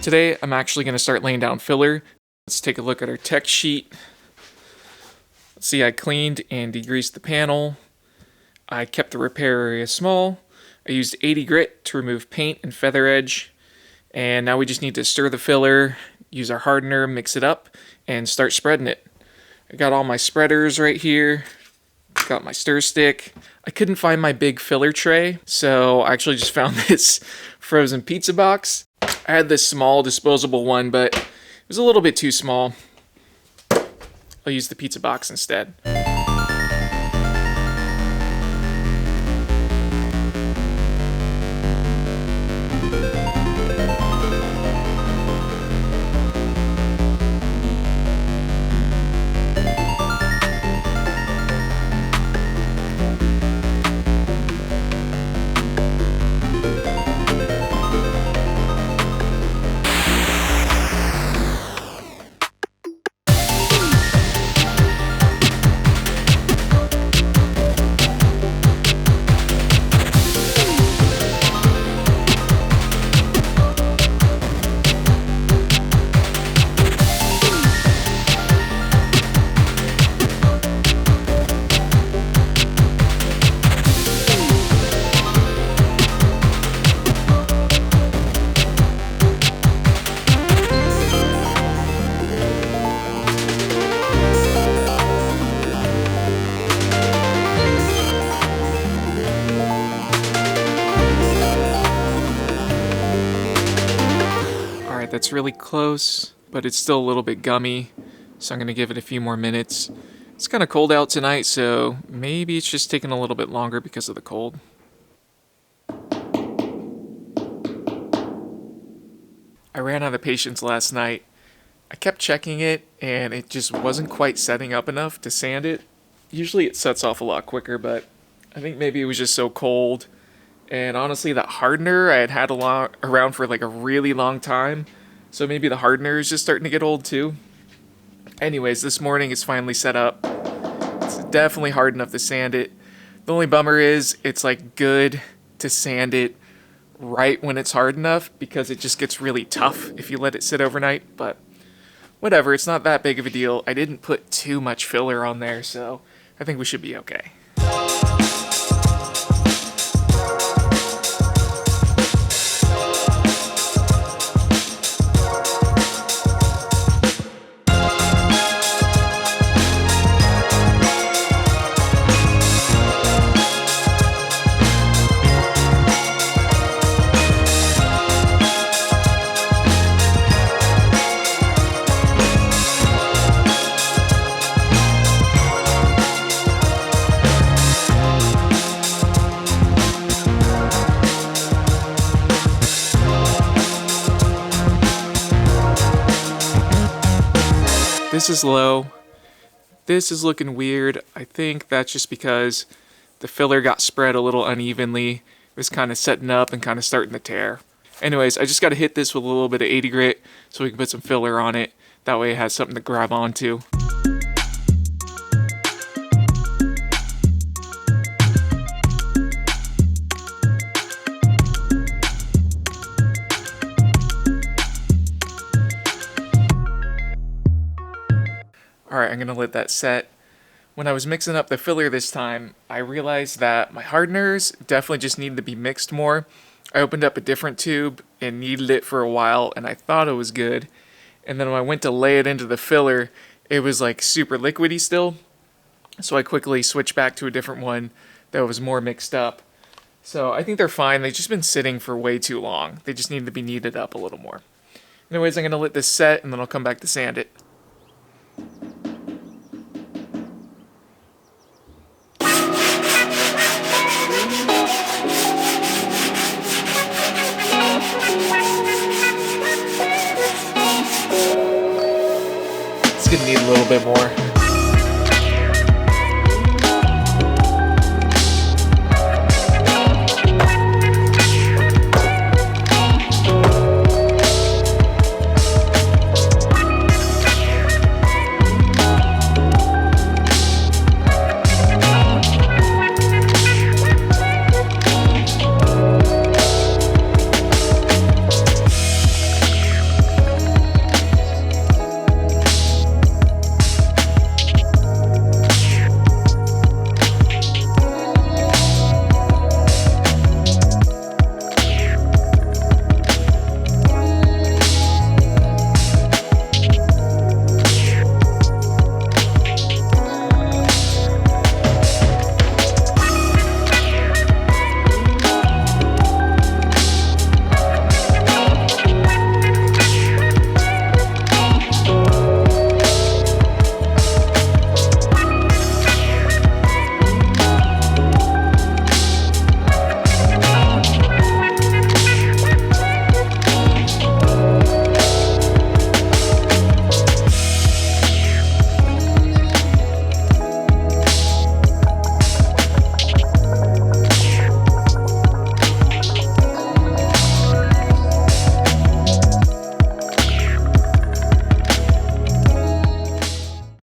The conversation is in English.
Today, I'm actually going to start laying down filler. Let's take a look at our tech sheet. Let's see, I cleaned and degreased the panel. I kept the repair area small. I used 80 grit to remove paint and feather edge. And now we just need to stir the filler, use our hardener, mix it up, and start spreading it. I got all my spreaders right here. Got my stir stick. I couldn't find my big filler tray, so I actually just found this frozen pizza box. I had this small disposable one, but it was a little bit too small. I'll use the pizza box instead. That's really close, but it's still a little bit gummy, so I'm going to give it a few more minutes. It's kind of cold out tonight, so maybe it's just taking a little bit longer because of the cold. I ran out of patience last night. I kept checking it, and it just wasn't quite setting up enough to sand it. Usually it sets off a lot quicker, but I think maybe it was just so cold. And honestly, that hardener I had around for like a really long time. So maybe the hardener is just starting to get old too. Anyways, this morning it's finally set up. It's definitely hard enough to sand it. The only bummer is it's like good to sand it right when it's hard enough because it just gets really tough if you let it sit overnight. But whatever, it's not that big of a deal. I didn't put too much filler on there, so I think we should be okay. This is low. This is looking weird. I think that's just because the filler got spread a little unevenly. It was kind of setting up and kind of starting to tear. Anyways, I just got to hit this with a little bit of 80 grit so we can put some filler on it. That way it has something to grab onto. Alright, I'm going to let that set. When I was mixing up the filler this time, I realized that my hardeners definitely just needed to be mixed more. I opened up a different tube and kneaded it for a while, and I thought it was good. And then when I went to lay it into the filler, it was like super liquidy still. So I quickly switched back to a different one that was more mixed up. So I think they're fine. They've just been sitting for way too long. They just need to be kneaded up a little more. Anyways, I'm going to let this set, and then I'll come back to sand it. It's gonna need a little bit more.